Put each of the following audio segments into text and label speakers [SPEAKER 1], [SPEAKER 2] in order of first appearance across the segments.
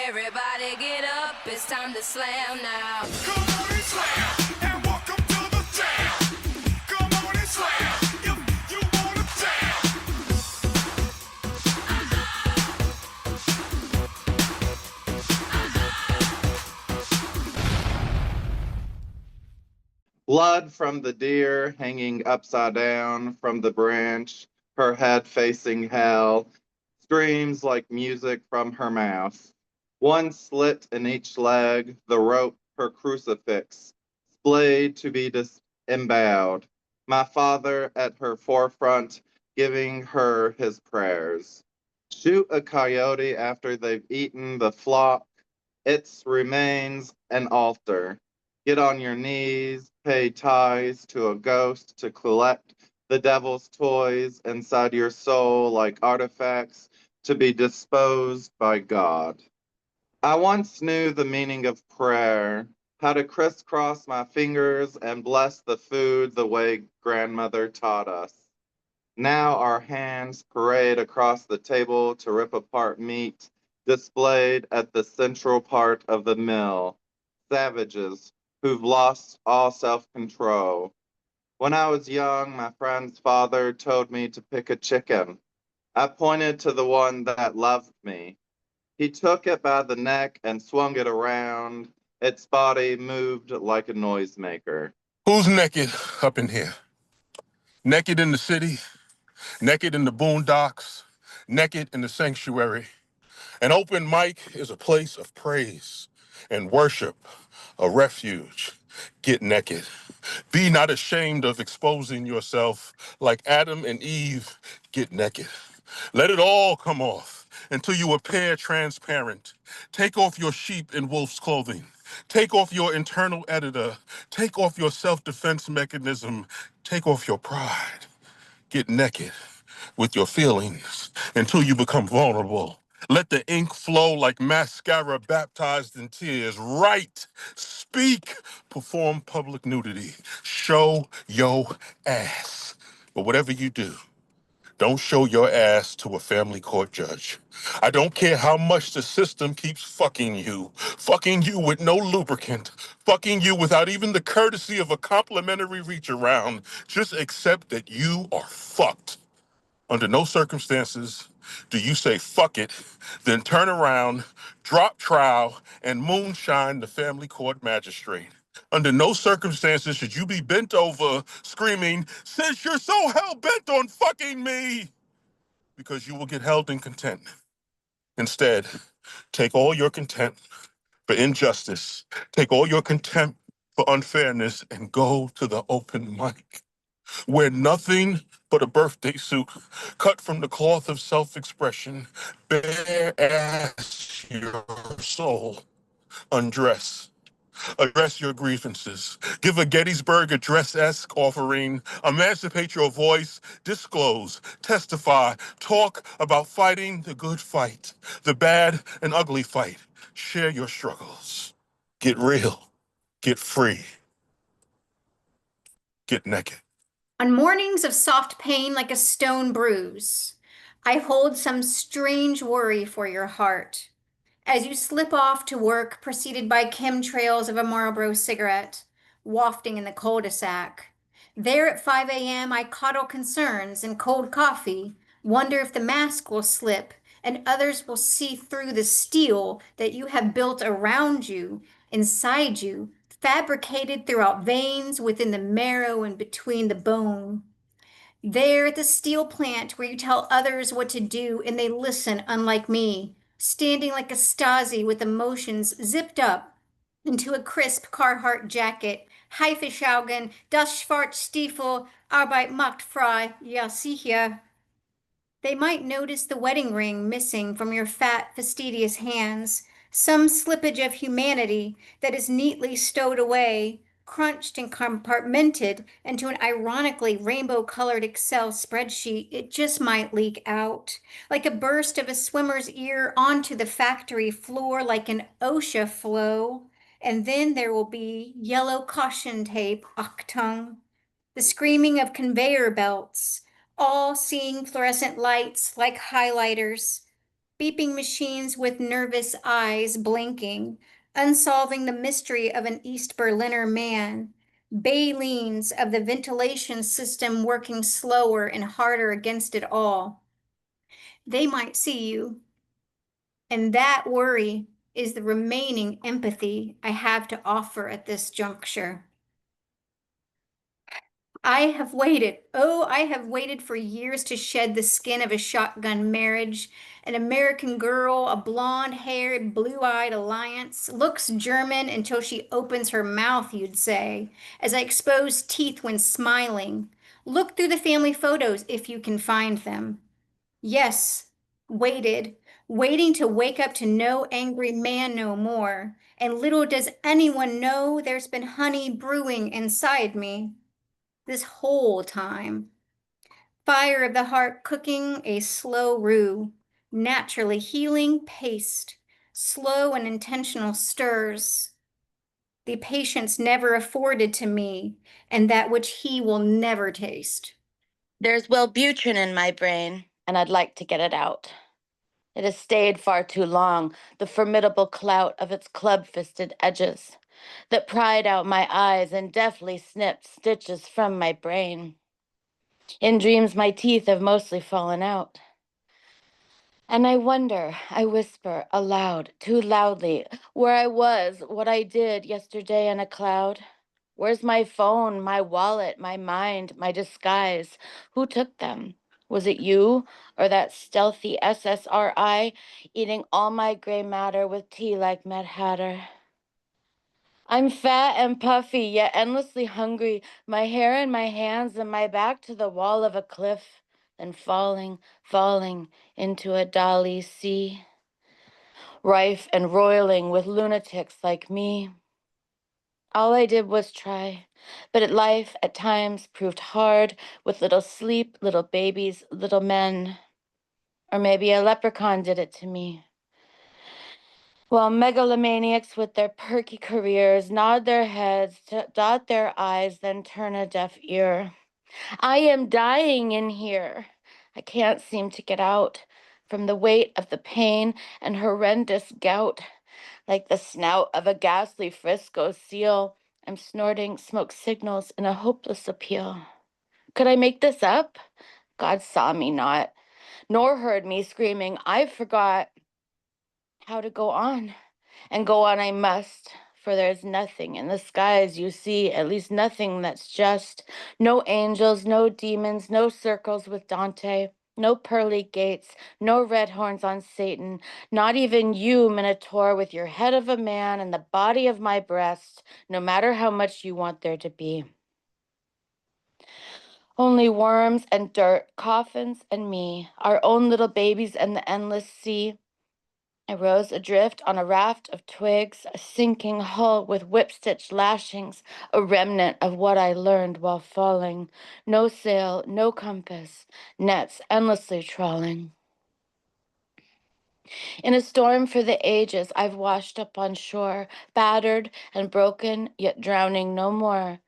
[SPEAKER 1] Everybody get up, it's time to slam now.
[SPEAKER 2] Come on and slam, and welcome to the jam. Come on and slam, if you wanna jam.
[SPEAKER 3] Blood from the deer hanging upside down from the branch, her head facing hell, screams like music from her mouth. One slit in each leg, the rope, her crucifix, splayed to be disemboweled. My father at her forefront, giving her his prayers. Shoot a coyote after they've eaten the flock. Its remains an altar. Get on your knees, pay tithes to a ghost to collect the devil's toys inside your soul like artifacts to be disposed by God. I once knew the meaning of prayer, how to crisscross my fingers and bless the food the way grandmother taught us. Now our hands parade across the table to rip apart meat displayed at the central part of the mill. Savages who've lost all self-control. When I was young, my friend's father told me to pick a chicken. I pointed to the one that loved me. He took it by the neck and swung it around. Its body moved like a noisemaker.
[SPEAKER 4] Who's naked up in here? Naked in the city, naked in the boondocks, naked in the sanctuary. An open mic is a place of praise and worship, a refuge. Get naked. Be not ashamed of exposing yourself like Adam and Eve. Get naked. Let it all come off until you appear transparent. Take off your sheep in wolf's clothing. Take off your internal editor. Take off your self-defense mechanism. Take off your pride. Get naked with your feelings until you become vulnerable. Let the ink flow like mascara baptized in tears. Write, speak, perform public nudity. Show your ass. But whatever you do, don't show your ass to a family court judge. I don't care how much the system keeps fucking you with no lubricant, fucking you without even the courtesy of a complimentary reach around. Just accept that you are fucked. Under no circumstances do you say fuck it, then turn around, drop trial, and moonshine the family court magistrate. Under no circumstances should you be bent over screaming, since you're so hell-bent on fucking me, because you will get held in contempt. Instead, take all your contempt for injustice, take all your contempt for unfairness, and go to the open mic. Wear nothing but a birthday suit cut from the cloth of self-expression. Bare ass your soul. Undress. Address your grievances. Give a Gettysburg Address-esque offering. Emancipate your voice. Disclose. Testify. Talk about fighting the good fight. The bad and ugly fight. Share your struggles. Get real. Get free. Get naked.
[SPEAKER 5] On mornings of soft pain like a stone bruise, I hold some strange worry for your heart. As you slip off to work, preceded by chemtrails of a Marlboro cigarette, wafting in the cul-de-sac. There at 5 a.m., I coddle concerns and cold coffee, wonder if the mask will slip and others will see through the steel that you have built around you, inside you, fabricated throughout veins, within the marrow and between the bone. There at the steel plant where you tell others what to do and they listen, unlike me, standing like a Stasi with emotions zipped up into a crisp Carhartt jacket. Haifischaugen, das Schwarzstiefel, Arbeit macht frei, ja sicher. They might notice the wedding ring missing from your fat, fastidious hands, some slippage of humanity that is neatly stowed away, crunched and compartmented into an ironically rainbow-colored Excel spreadsheet. It just might leak out, like a burst of a swimmer's ear onto the factory floor like an OSHA flow. And then there will be yellow caution tape, Achtung, the screaming of conveyor belts, all seeing fluorescent lights like highlighters. beeping machines with nervous eyes blinking, unsolving the mystery of an East Berliner man, bayleans of the ventilation system working slower and harder against it all. They might see you, and that worry is the remaining empathy I have to offer at this juncture. I have waited for years to shed the skin of a shotgun marriage. An American girl, a blonde-haired, blue-eyed alliance, looks German until she opens her mouth, you'd say, as I expose teeth when smiling. Look through the family photos if you can find them. Yes, waiting to wake up to no angry man no more. And little does anyone know there's been honey brewing inside me this whole time. Fire of the heart cooking a slow roux, naturally healing paste, slow and intentional stirs. The patience never afforded to me, and that which he will never taste.
[SPEAKER 6] There's Wellbutrin in my brain, and I'd like to get it out. It has stayed far too long, the formidable clout of its club-fisted edges, that pried out my eyes and deftly snipped stitches from my brain. In dreams, my teeth have mostly fallen out. And I wonder, I whisper aloud, too loudly, where I was, what I did yesterday in a cloud. Where's my phone, my wallet, my mind, my disguise? Who took them? Was it you or that stealthy SSRI eating all my gray matter with tea like Mad Hatter? I'm fat and puffy, yet endlessly hungry, my hair in my hands and my back to the wall of a cliff, then falling into a Dali sea, rife and roiling with lunatics like me. All I did was try, but life at times proved hard with little sleep, little babies, little men. Or maybe a leprechaun did it to me. While megalomaniacs with their perky careers nod their heads, dot their eyes, then turn a deaf ear. I am dying in here. I can't seem to get out from the weight of the pain and horrendous gout. Like the snout of a ghastly Frisco seal, I'm snorting smoke signals in a hopeless appeal. Could I make this up? God saw me not, nor heard me screaming. I forgot how to go on, and go on I must, for there's nothing in the skies you see, at least nothing that's just. No angels, no demons, no circles with Dante, no pearly gates, no red horns on Satan, not even you, Minotaur, with your head of a man and the body of my breast, no matter how much you want there to be. Only worms and dirt, coffins and me, our own little babies and the endless sea. I rose adrift on a raft of twigs, a sinking hull with whip-stitched lashings, a remnant of what I learned while falling. No sail, no compass, nets endlessly trawling. In a storm for the ages, I've washed up on shore, battered and broken, yet drowning no more.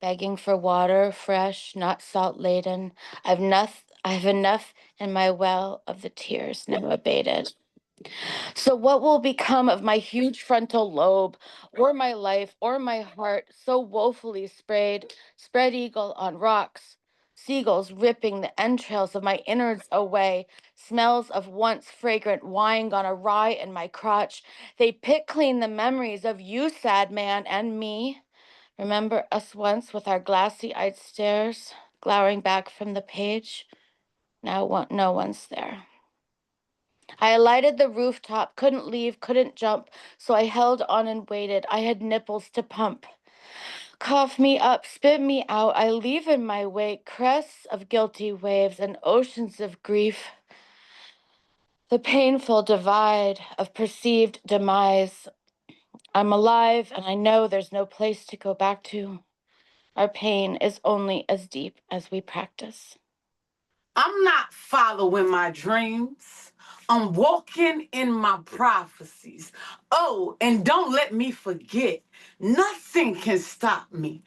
[SPEAKER 6] Begging for water, fresh, not salt-laden. I've enough in my well of the tears now abated. So what will become of my huge frontal lobe, or my life, or my heart, so woefully spread eagle on rocks, seagulls ripping the entrails of my innards away, smells of once fragrant wine gone awry in my crotch. They pick clean the memories of you, sad man, and me. Remember us once with our glassy-eyed stares, glowering back from the page? Now no one's there. I alighted the rooftop, couldn't leave, couldn't jump, so I held on and waited. I had nipples to pump. Cough me up, spit me out, I leave in my wake crests of guilty waves and oceans of grief. The painful divide of perceived demise. I'm alive, and I know there's no place to go back to. Our pain is only as deep as we practice.
[SPEAKER 7] I'm not following my dreams, I'm walking in my prophecies. Oh, and don't let me forget, nothing can stop me.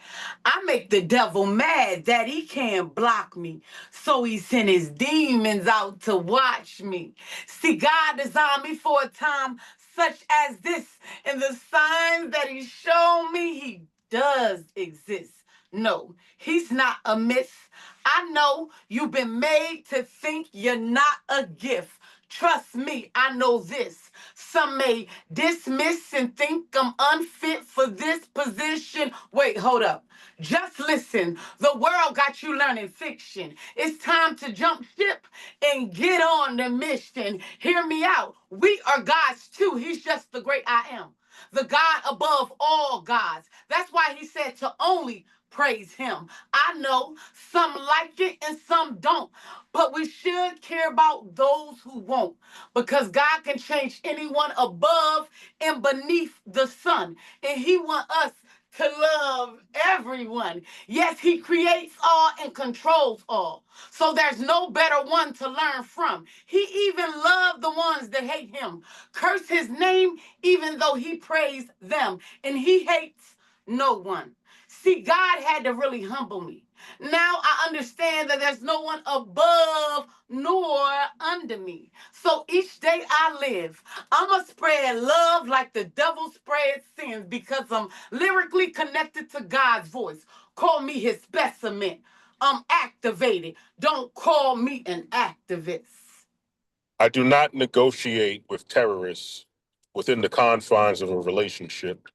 [SPEAKER 7] I make the devil mad that he can't block me. So he sent his demons out to watch me. See, God designed me for a time such as this, and the signs that he showed me, he does exist. No, he's not a myth. I know you've been made to think you're not a gift. Trust me, I know this. Some may dismiss and think I'm unfit for this position. Wait, hold up. Just listen. The world got you learning fiction. It's time to jump ship and get on the mission. Hear me out. We are God's too. He's just the great I am, the God above all gods. That's why he said to only praise him. I know some like it and some don't, but we should care about those who won't, because God can change anyone above and beneath the sun, and he wants us to love everyone. Yes, he creates all and controls all. So there's no better one to learn from. He even loved the ones that hate him. Curse his name even though he praised them. And he hates no one. See, God had to really humble me. Now I understand that there's no one above nor under me. So each day I live, I'ma spread love like the devil spreads sins, because I'm lyrically connected to God's voice. Call me his specimen. I'm activated. Don't call me an activist.
[SPEAKER 4] I do not negotiate with terrorists within the confines of a relationship.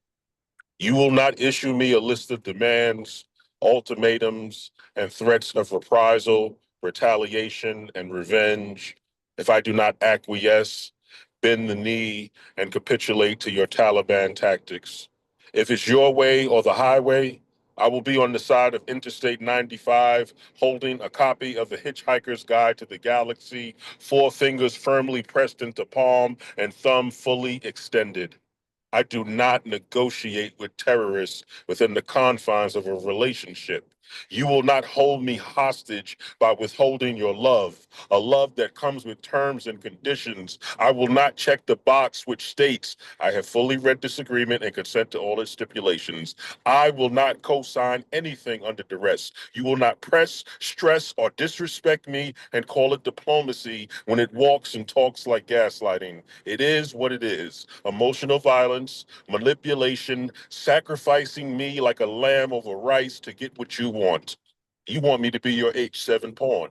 [SPEAKER 4] You will not issue me a list of demands, ultimatums, and threats of reprisal, retaliation, and revenge if I do not acquiesce, bend the knee, and capitulate to your Taliban tactics. If it's your way or the highway, I will be on the side of Interstate 95 holding a copy of The Hitchhiker's Guide to the Galaxy, four fingers firmly pressed into palm and thumb fully extended. I do not negotiate with terrorists within the confines of a relationship. You will not hold me hostage by withholding your love, a love that comes with terms and conditions. I will not check the box which states, I have fully read this agreement and consent to all its stipulations. I will not co-sign anything under duress. You will not press, stress, or disrespect me and call it diplomacy when it walks and talks like gaslighting. It is what it is. Emotional violence, manipulation, sacrificing me like a lamb over rice to get what you want. You want me to be your H7 pawn.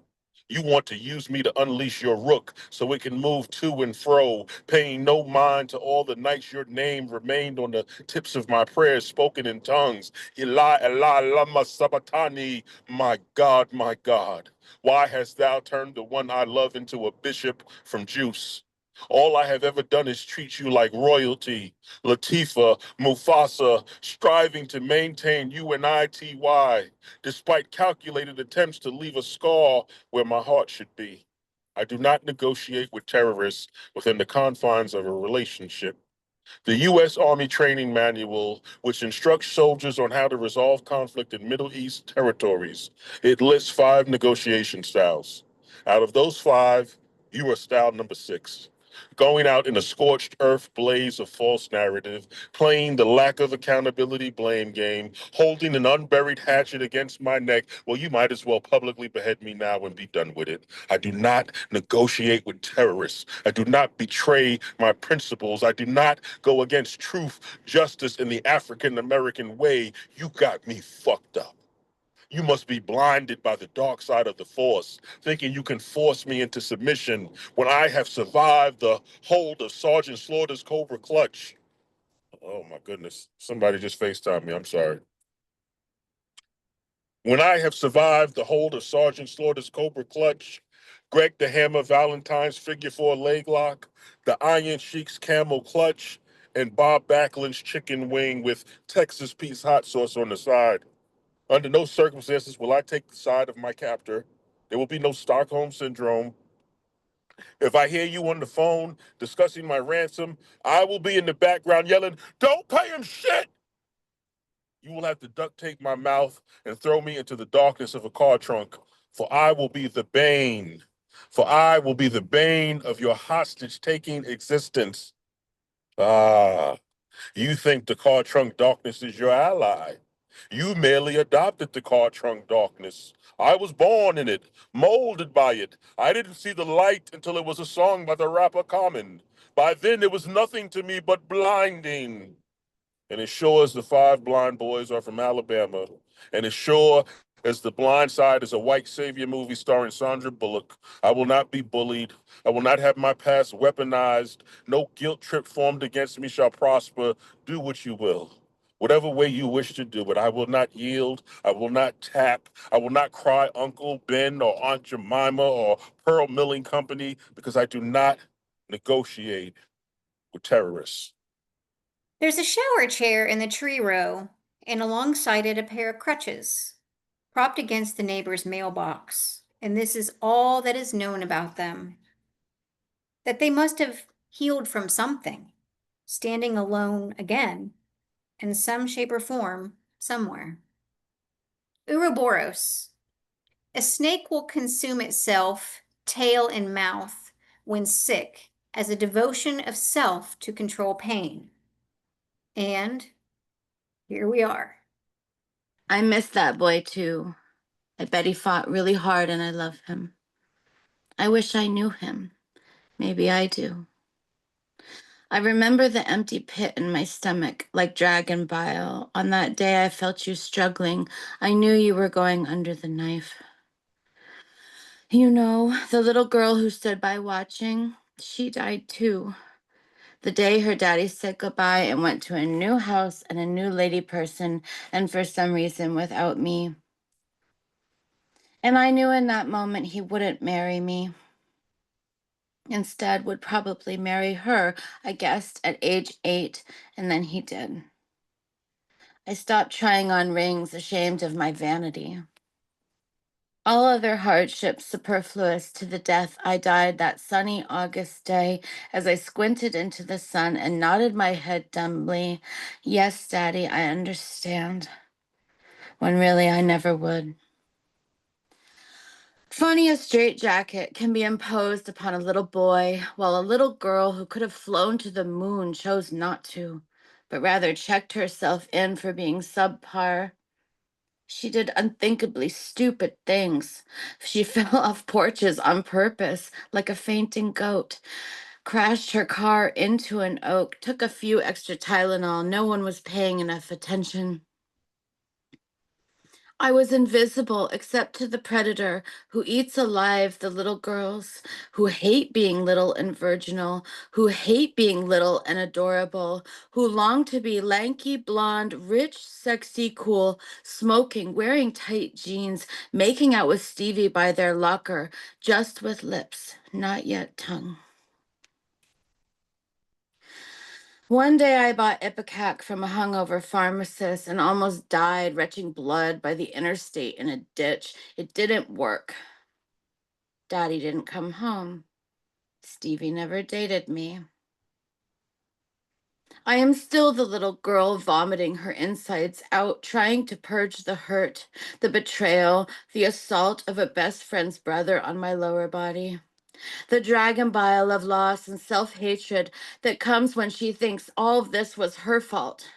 [SPEAKER 4] You want to use me to unleash your rook so it can move to and fro, paying no mind to all the nights your name remained on the tips of my prayers spoken in tongues. Eli, Eli, lama sabatani, my God, my God. Why hast thou turned the one I love into a bishop from juice? All I have ever done is treat you like royalty, Latifah, Mufasa, striving to maintain UNITY, despite calculated attempts to leave a scar where my heart should be. I do not negotiate with terrorists within the confines of a relationship. The U.S. Army Training Manual, which instructs soldiers on how to resolve conflict in Middle East territories, it lists 5 negotiation styles. Out of those 5, you are style number 6. Going out in a scorched earth blaze of false narrative, playing the lack of accountability blame game, holding an unburied hatchet against my neck. Well, you might as well publicly behead me now and be done with it. I do not negotiate with terrorists. I do not betray my principles. I do not go against truth, justice, and the African American way. You got me fucked up. You must be blinded by the dark side of the force, thinking you can force me into submission when I have survived the hold of Sergeant Slaughter's Cobra Clutch. Oh my goodness. Somebody just FaceTimed me. I'm sorry. When I have survived the hold of Sergeant Slaughter's Cobra Clutch, Greg the Hammer Valentine's figure 4 leg lock, the Iron Sheik's camel clutch, and Bob Backlund's chicken wing with Texas Pete's hot sauce on the side. Under no circumstances will I take the side of my captor. There will be no Stockholm syndrome. If I hear you on the phone discussing my ransom, I will be in the background yelling, "Don't pay him shit!" You will have to duct tape my mouth and throw me into the darkness of a car trunk, for I will be the bane, For I will be the bane of your hostage-taking existence. Ah, you think the car trunk darkness is your ally. You merely adopted the car trunk darkness. I was born in it, molded by it. I didn't see the light until it was a song by the rapper Common. By then, it was nothing to me but blinding. And as sure as the five blind boys are from Alabama, and as sure as The Blind Side is a white savior movie starring Sandra Bullock, I will not be bullied. I will not have my past weaponized. No guilt trip formed against me shall prosper. Do what you will. Whatever way you wish to do it, I will not yield. I will not tap. I will not cry Uncle Ben or Aunt Jemima or Pearl Milling Company because I do not negotiate with terrorists.
[SPEAKER 5] There's a shower chair in the tree row, and alongside it a pair of crutches, propped against the neighbor's mailbox. And this is all that is known about them. That they must have healed from something, standing alone again, in some shape or form, somewhere. Ouroboros. A snake will consume itself, tail and mouth, when sick, as a devotion of self to control pain. And here we are.
[SPEAKER 6] I miss that boy too. I bet he fought really hard and I love him. I wish I knew him. Maybe I do. I remember the empty pit in my stomach, like dragon bile. On that day I felt you struggling. I knew you were going under the knife. You know, the little girl who stood by watching, she died too. The day her daddy said goodbye and went to a new house and a new lady person, and for some reason without me. And I knew in that moment he wouldn't marry me. Instead, would probably marry her, I guessed, at age 8, and then he did. I stopped trying on rings, ashamed of my vanity. All other hardships superfluous to the death I died that sunny August day as I squinted into the sun and nodded my head dumbly. Yes, Daddy, I understand. When really I never would. Funny, a straitjacket can be imposed upon a little boy, while a little girl who could have flown to the moon chose not to, but rather checked herself in for being subpar. She did unthinkably stupid things. She fell off porches on purpose, like a fainting goat, crashed her car into an oak, took a few extra Tylenol. No one was paying enough attention. I was invisible except to the predator who eats alive the little girls who hate being little and virginal, who hate being little and adorable, who long to be lanky, blonde, rich, sexy, cool, smoking, wearing tight jeans, making out with Stevie by their locker, just with lips, not yet tongue. One day I bought Ipecac from a hungover pharmacist and almost died retching blood by the interstate in a ditch. It didn't work. Daddy didn't come home. Stevie never dated me. I am still the little girl vomiting her insides out, trying to purge the hurt, the betrayal, the assault of a best friend's brother on my lower body. The dragon bile of loss and self-hatred that comes when she thinks all of this was her fault.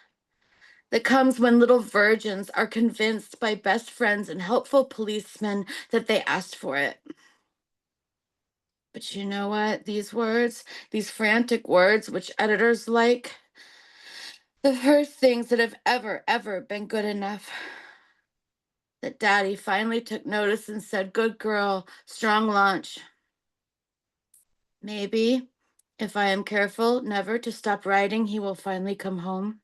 [SPEAKER 6] That comes when little virgins are convinced by best friends and helpful policemen that they asked for it. But you know what? These words, these frantic words, which editors like, the first things that have ever been good enough. That Daddy finally took notice and said, "Good girl, strong launch." Maybe, if I am careful never to stop writing, he will finally come home.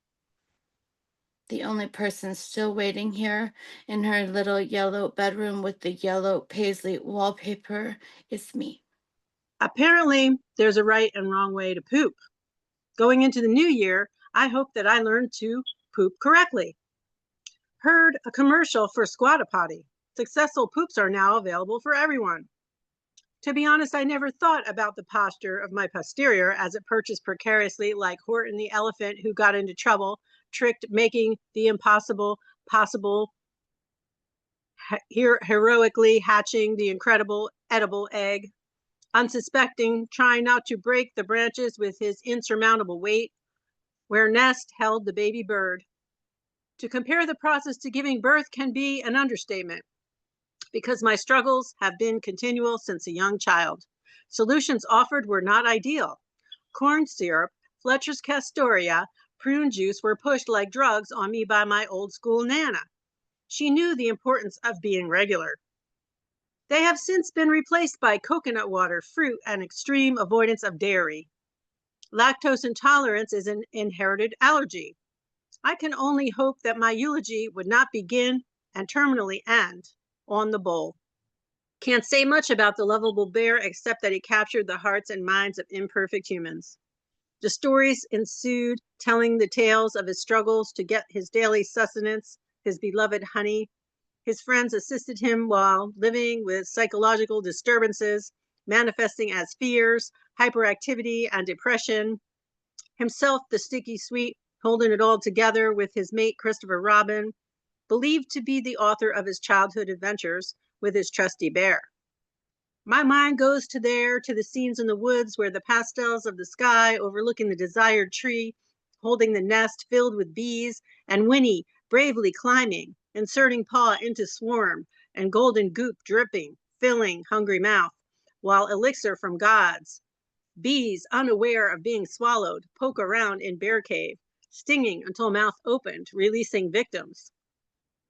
[SPEAKER 6] The only person still waiting here in her little yellow bedroom with the yellow paisley wallpaper is me.
[SPEAKER 8] Apparently, there's a right and wrong way to poop. Going into the new year, I hope that I learn to poop correctly. Heard a commercial for Squatta Potty. Successful poops are now available for everyone. To be honest, I never thought about the posture of my posterior as it purchased precariously like Horton the elephant who got into trouble, tricked making the impossible possible, heroically hatching the incredible edible egg. unsuspecting, trying not to break the branches with his insurmountable weight, where nest held the baby bird. To compare the process to giving birth can be an understatement, because my struggles have been continual since a young child. Solutions offered were not ideal. Corn syrup, Fletcher's Castoria, prune juice were pushed like drugs on me by my old school Nana. She knew the importance of being regular. They have since been replaced by coconut water, fruit, and extreme avoidance of dairy. Lactose intolerance is an inherited allergy. I can only hope that my eulogy would not begin and terminally end on the bowl. Can't say much about the lovable bear except that he captured the hearts and minds of imperfect humans. The stories ensued, telling the tales of his struggles to get his daily sustenance, his beloved honey. His friends assisted him while living with psychological disturbances, manifesting as fears, hyperactivity, and depression. Himself, the sticky sweet, holding it all together with his mate, Christopher Robin, believed to be the author of his childhood adventures with his trusty bear. My mind goes to the scenes in the woods where the pastels of the sky overlooking the desired tree, holding the nest filled with bees, and Winnie bravely climbing, inserting paw into swarm, and golden goop dripping, filling hungry mouth, while elixir from gods. Bees, unaware of being swallowed, poke around in bear cave, stinging until mouth opened, releasing victims.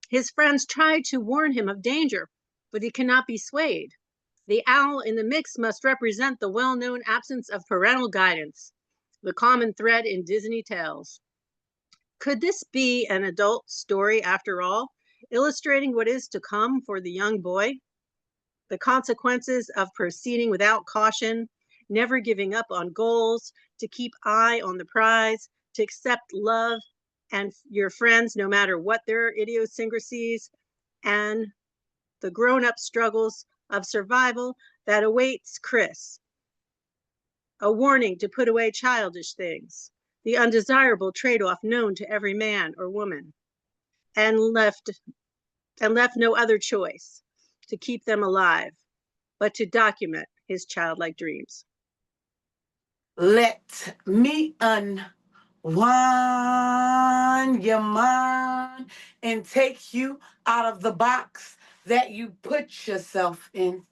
[SPEAKER 8] His friends tried to warn him of danger, but he cannot be swayed. The owl in the mix must represent the well-known absence of parental guidance, the common thread in Disney tales. Could this be an adult story after all, illustrating what is to come for the young boy? The consequences of proceeding without caution, never giving up on goals, to keep eye on the prize, to accept love and your friends no matter what their idiosyncrasies, and the grown-up struggles of survival that awaits Chris. A warning to put away childish things, the undesirable trade-off known to every man or woman, and left no other choice to keep them alive, but to document his childlike dreams.
[SPEAKER 7] Let me unwind your mind and take you out of the box that you put yourself in.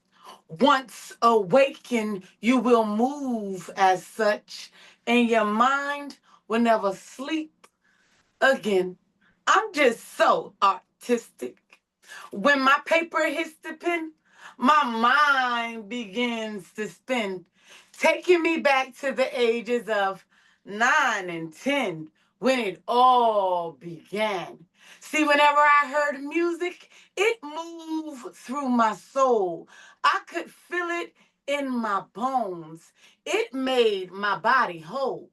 [SPEAKER 7] Once awakened, you will move as such, and your mind will never sleep again. I'm just so artistic. When my paper hits the pen, my mind begins to spin, taking me back to the ages of 9 and 10 when it all began. See, whenever I heard music, it moved through my soul. I could feel it in my bones. It made my body whole.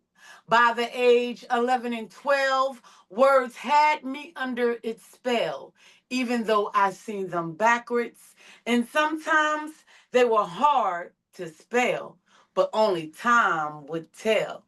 [SPEAKER 7] By the age 11 and 12, words had me under its spell, even though I seen them backwards, and sometimes they were hard to spell, but only time would tell.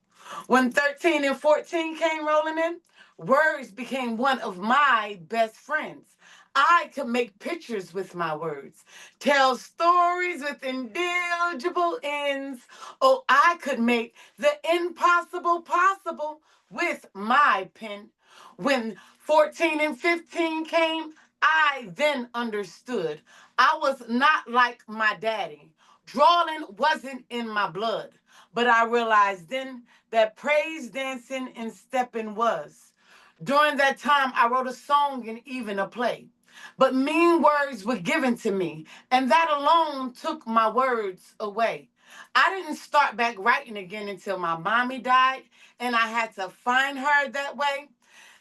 [SPEAKER 7] When 13 and 14 came rolling in, words became one of my best friends. I could make pictures with my words, tell stories with indelible ends. Oh, I could make the impossible possible with my pen. When 14 and 15 came, I then understood. I was not like my daddy. Drawing wasn't in my blood, but I realized then that praise dancing and stepping was. During that time, I wrote a song and even a play. But mean words were given to me, and that alone took my words away. I didn't start back writing again until my mommy died, and I had to find her that way.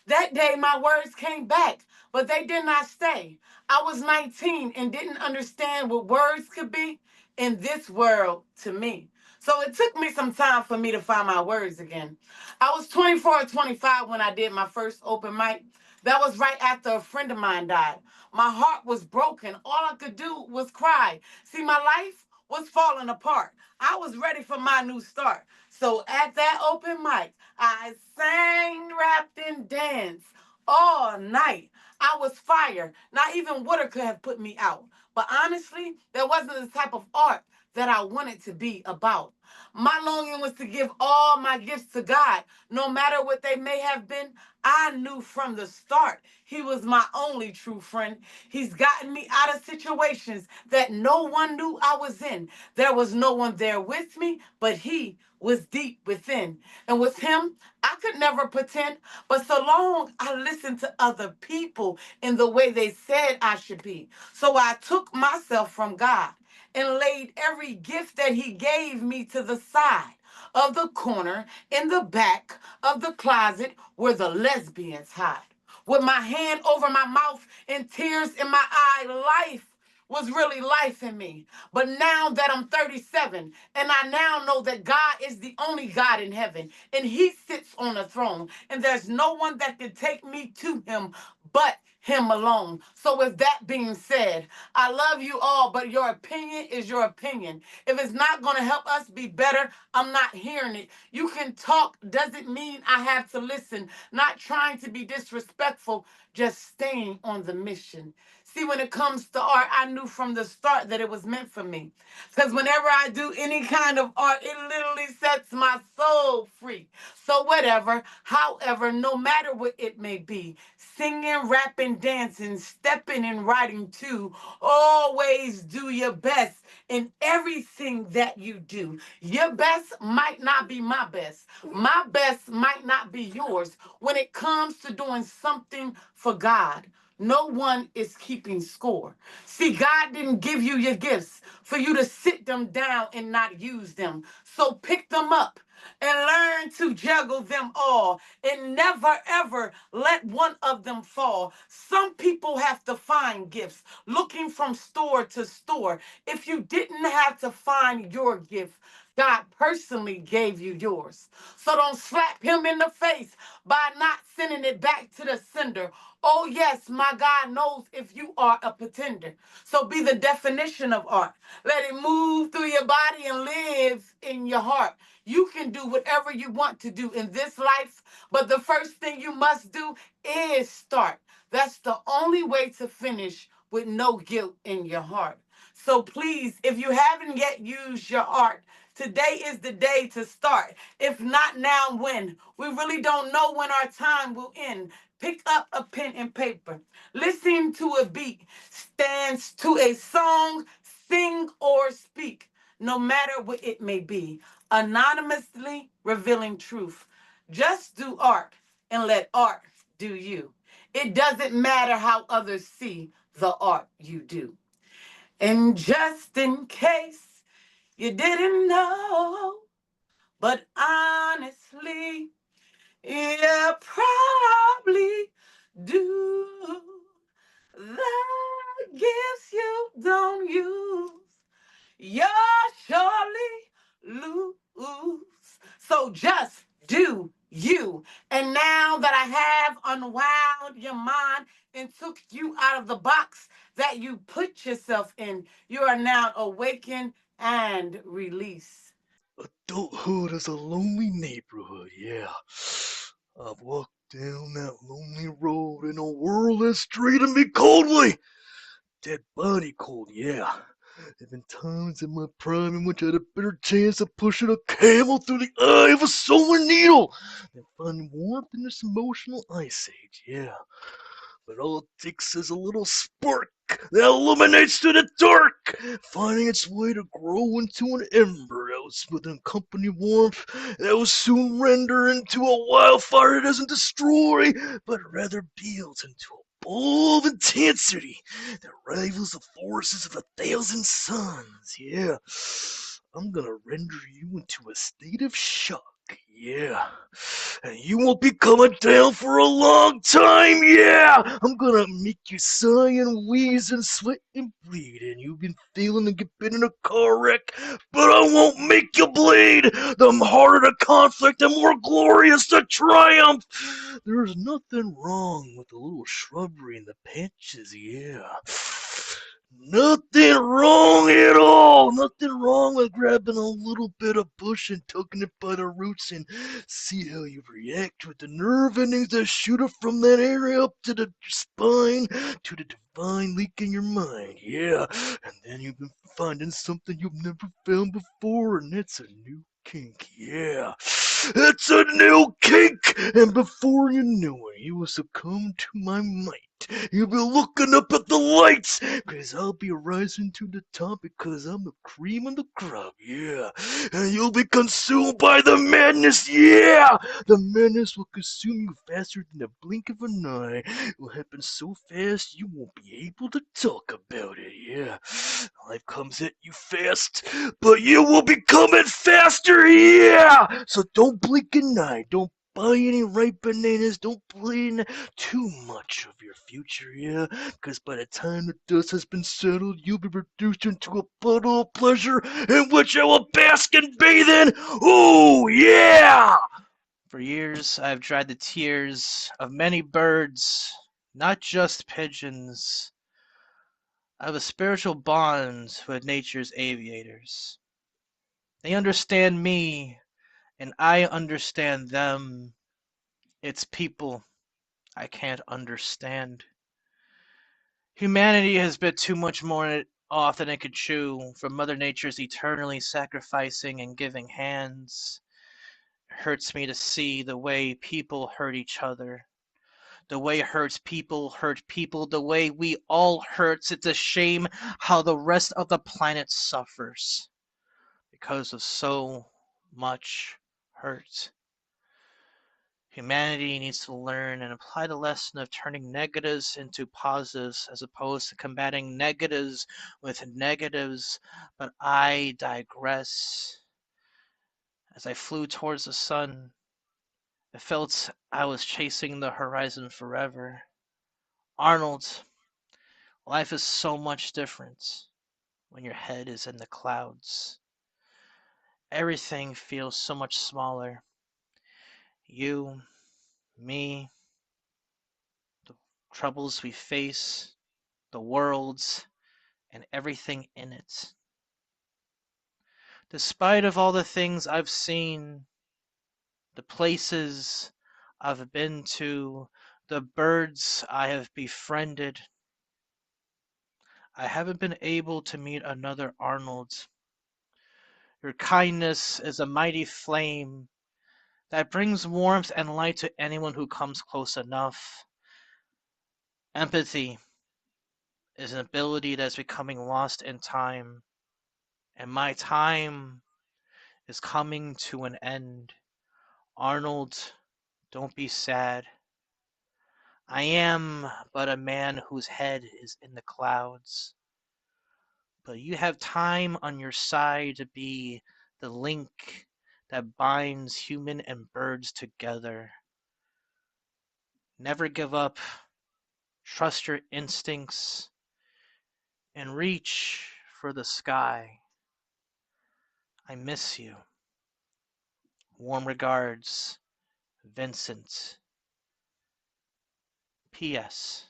[SPEAKER 7] That day, my words came back, but they did not stay. I was 19 and didn't understand what words could be in this world to me. So it took me some time for me to find my words again. I was 24 or 25 when I did my first open mic. That was right after a friend of mine died. My heart was broken. All I could do was cry. See, my life was falling apart. I was ready for my new start. So at that open mic, I sang, rapped, and danced all night. I was fire. Not even water could have put me out. But honestly, that wasn't the type of art that I wanted to be about. My longing was to give all my gifts to God, no matter what they may have been. I knew from the start He was my only true friend. He's gotten me out of situations that no one knew I was in. There was no one there with me, but He was deep within. And with Him, I could never pretend, but so long I listened to other people in the way they said I should be. So I took myself from God and laid every gift that He gave me to the side of the corner in the back of the closet where the lesbians hide. With my hand over my mouth and tears in my eye, life was really life in me. But now that I'm 37, and I now know that God is the only God in heaven, and He sits on the throne, and there's no one that can take me to Him but Him alone. So, with that being said, I love you all, but your opinion is your opinion. If it's not going to help us be better, I'm not hearing it. You can talk, doesn't mean I have to listen. Not trying to be disrespectful, just staying on the mission. See, when it comes to art, I knew from the start that it was meant for me. Because whenever I do any kind of art, it literally sets my soul free. So, whatever, however, no matter what it may be, singing, rapping, dancing, stepping, and writing too, always do your best in everything that you do. Your best might not be my best. My best might not be yours. When it comes to doing something for God, no one is keeping score. See, God didn't give you your gifts for you to sit them down and not use them. So pick them up and learn to juggle them all and never ever let one of them fall. Some people have to find gifts looking from store to store. If you didn't have to find your gift, God personally gave you yours. So don't slap Him in the face by not sending it back to the sender. Oh, yes, my God knows if you are a pretender. So be the definition of art. Let it move through your body and live in your heart. You can do whatever you want to do in this life, but the first thing you must do is start. That's the only way to finish with no guilt in your heart. So please, if you haven't yet used your art, today is the day to start. If not now, when? We really don't know when our time will end. Pick up a pen and paper. Listen to a beat. Stands to a song. Sing or speak, no matter what it may be. Anonymously revealing truth. Just do art and let art do you. It doesn't matter how others see the art you do. And just in case you didn't know, but honestly, you probably do. The gifts you don't use, you surely lose. So just do you. And now that I have unwound your mind and took you out of the box that you put yourself in, you are now awakened and released.
[SPEAKER 9] Adulthood is a lonely neighborhood, yeah. I've walked down that lonely road in a world that's treated me coldly. Dead body cold, yeah. There've been times in my prime in which I had a better chance of pushing a camel through the eye of a sewing needle than finding warmth in this emotional ice age, yeah. But all it takes is a little spark that illuminates through the dark, finding its way to grow into an ember that was within company warmth that will soon render into a wildfire that doesn't destroy, but rather builds into a ball of intensity that rivals the forces of 1,000 suns. Yeah, I'm gonna render you into a state of shock. Yeah. And you won't be coming down for a long time, yeah! I'm gonna make you sigh and wheeze and sweat and bleed, and you've been feeling to get bit in a car wreck, but I won't make you bleed! The harder the conflict, the more glorious the triumph! There's nothing wrong with a little shrubbery in the patches, yeah. Nothing wrong at all. Nothing wrong with grabbing a little bit of bush and tugging it by the roots and see how you react with the nerve endings that shoot up from that area up to the spine to the divine leak in your mind. Yeah, and then you've been finding something you've never found before, and it's a new kink. Yeah, it's a new kink. And before you know it, you will succumb to my might. You'll be looking up at the lights, cause I'll be rising to the top because I'm the cream of the crop, yeah. And you'll be consumed by the madness, yeah. The madness will consume you faster than the blink of an eye. It will happen so fast you won't be able to talk about it, yeah. Life comes at you fast, but you will be coming faster, yeah. So don't blink an eye, don't buy any ripe bananas, don't plan too much of your future, yeah? Because by the time the dust has been settled, you'll be reduced into a puddle of pleasure in which I will bask and bathe in. Ooh, yeah!
[SPEAKER 10] For years, I've dried the tears of many birds, not just pigeons. I have a spiritual bond with nature's aviators. They understand me, and I understand them. It's people I can't understand. Humanity has bit too much more off than it could chew from Mother Nature's eternally sacrificing and giving hands. It hurts me to see the way people hurt each other. The way hurt people, the way we all hurts. It's a shame how the rest of the planet suffers because of so much hurt. Humanity needs to learn and apply the lesson of turning negatives into positives as opposed to combating negatives with negatives. But I digress. As I flew towards the sun, I felt I was chasing the horizon forever. Arnold, life is so much different when your head is in the clouds. Everything feels so much smaller. You, me, the troubles we face, the worlds, and everything in it. Despite of all the things I've seen, the places I've been to, the birds I have befriended, I haven't been able to meet another Arnold. Your kindness is a mighty flame that brings warmth and light to anyone who comes close enough. Empathy is an ability that's becoming lost in time, and my time is coming to an end. Arnold, don't be sad. I am but a man whose head is in the clouds. But you have time on your side to be the link that binds human and birds together. Never give up. Trust your instincts and reach for the sky. I miss you. Warm regards, Vincent. P.S.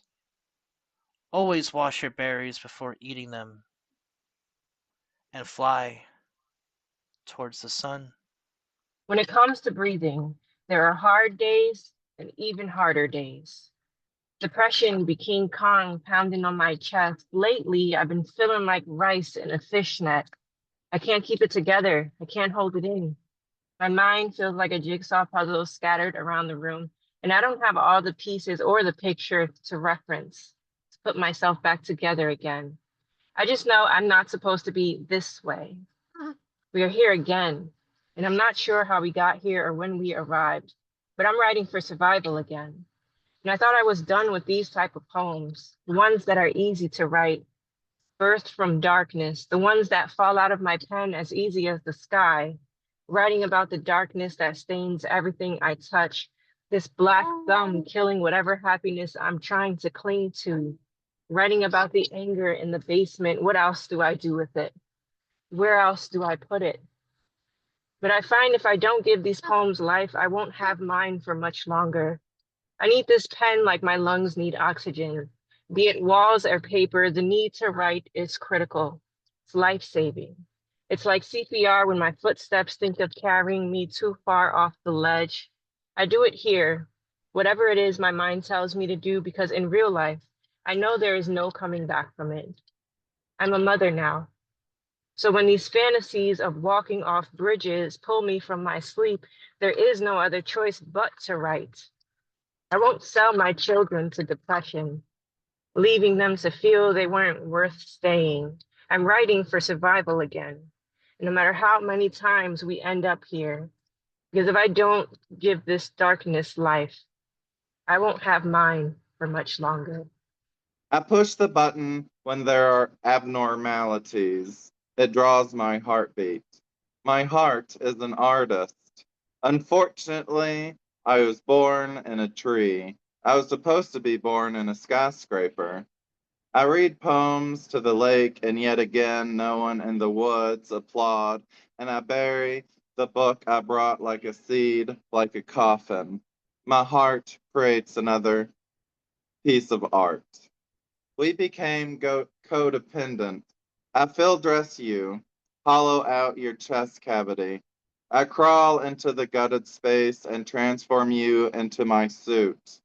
[SPEAKER 10] Always wash your berries before eating them and fly towards the sun.
[SPEAKER 11] When it comes to breathing, there are hard days and even harder days. Depression be King Kong pounding on my chest. Lately, I've been feeling like rice in a fishnet. I can't keep it together. I can't hold it in. My mind feels like a jigsaw puzzle scattered around the room, and I don't have all the pieces or the picture to reference to put myself back together again. I just know I'm not supposed to be this way. We are here again, and I'm not sure how we got here or when we arrived, but I'm writing for survival again. And I thought I was done with these type of poems, the ones that are easy to write, birthed from darkness, the ones that fall out of my pen as easy as the sky, writing about the darkness that stains everything I touch, this black thumb killing whatever happiness I'm trying to cling to, writing about the anger in the basement. What else do I do with it? Where else do I put it? But I find if I don't give these poems life, I won't have mine for much longer. I need this pen like my lungs need oxygen. Be it walls or paper, the need to write is critical. It's life-saving. It's like CPR when my footsteps think of carrying me too far off the ledge. I do it here, whatever it is my mind tells me to do, because in real life, I know there is no coming back from it. I'm a mother now. So when these fantasies of walking off bridges pull me from my sleep, there is no other choice but to write. I won't sell my children to depression, leaving them to feel they weren't worth staying. I'm writing for survival again. No matter how many times we end up here, because if I don't give this darkness life, I won't have mine for much longer.
[SPEAKER 3] I push the button when there are abnormalities. It draws my heartbeat. My heart is an artist. Unfortunately, I was born in a tree. I was supposed to be born in a skyscraper. I read poems to the lake, and yet again, no one in the woods applaud, and I bury the book I brought like a seed, like a coffin. My heart creates another piece of art. We became codependent. I field dress you, hollow out your chest cavity. I crawl into the gutted space and transform you into my suit,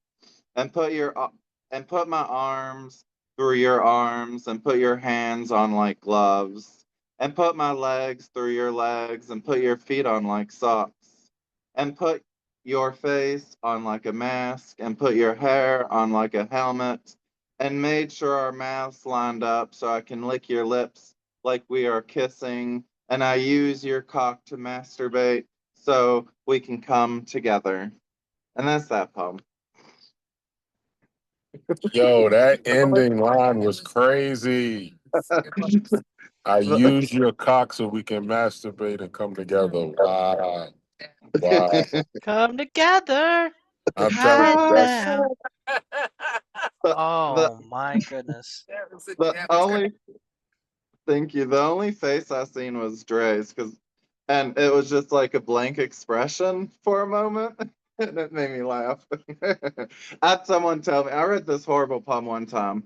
[SPEAKER 3] and put my arms through your arms, and put your hands on like gloves, and put my legs through your legs, and put your feet on like socks, and put your face on like a mask, and put your hair on like a helmet, and made sure our mouths lined up so I can lick your lips like we are kissing, and I use your cock to masturbate so we can come together. And that's that poem.
[SPEAKER 4] Yo, that ending line was crazy. I use your cock so we can masturbate and come together. Wow. Wow.
[SPEAKER 10] Come together
[SPEAKER 4] I'm telling
[SPEAKER 10] right
[SPEAKER 4] you, that's
[SPEAKER 10] now.
[SPEAKER 3] the,
[SPEAKER 10] Oh my goodness.
[SPEAKER 3] the only Thank you. The only face I seen was Dre's, and it was just like a blank expression for a moment, and it made me laugh. I had someone tell me I read this horrible poem one time,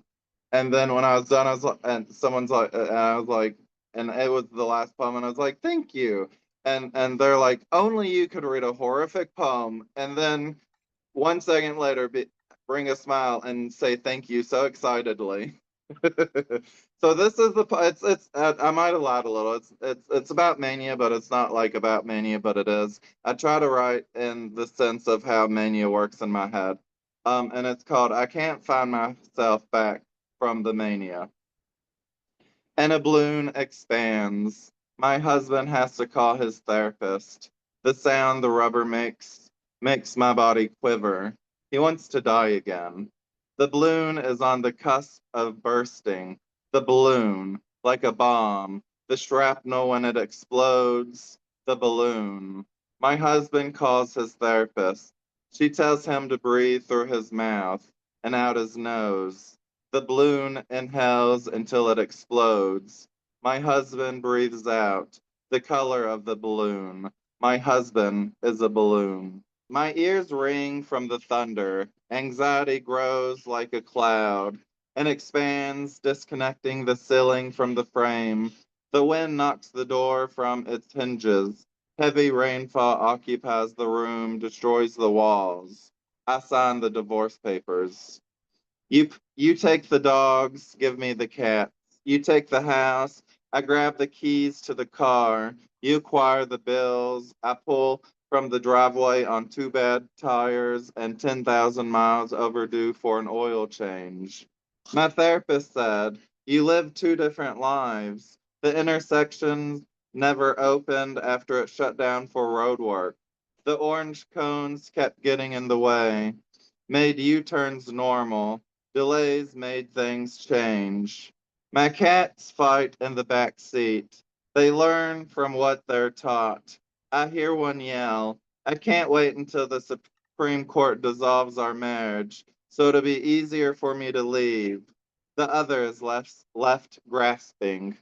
[SPEAKER 3] and then when I was done, I was like, and someone's like, and I was like, and it was the last poem, and I was like, thank you, and they're like, only you could read a horrific poem, and then 1 second later, bring a smile and say thank you so excitedly. So this is it's I might have lied a little. It's about mania, but it's not like about mania, but it is. I try to write in the sense of how mania works in my head. And it's called I Can't Find Myself Back from the Mania. And a balloon expands. My husband has to call his therapist. The sound the rubber makes my body quiver. He wants to die again. The balloon is on the cusp of bursting. The balloon, like a bomb. The shrapnel when it explodes. The balloon. My husband calls his therapist. She tells him to breathe through his mouth and out his nose. The balloon inhales until it explodes. My husband breathes out. The color of the balloon. My husband is a balloon. My ears ring from the thunder. Anxiety grows like a cloud and expands, disconnecting the ceiling from the frame. The wind knocks the door from its hinges. Heavy rainfall occupies the room, destroys the walls. I sign the divorce papers. You take the dogs, give me the cats. You take the house, I grab the keys to the car. You acquire the bills, I pull from the driveway on two bad tires and 10,000 miles overdue for an oil change. My therapist said, you live two different lives. The intersections never opened after it shut down for road work. The orange cones kept getting in the way, made U-turns normal. Delays made things change. My cats fight in the back seat. They learn from what they're taught. I hear one yell, I can't wait until the Supreme Court dissolves our marriage, so it'll be easier for me to leave. The other is left grasping.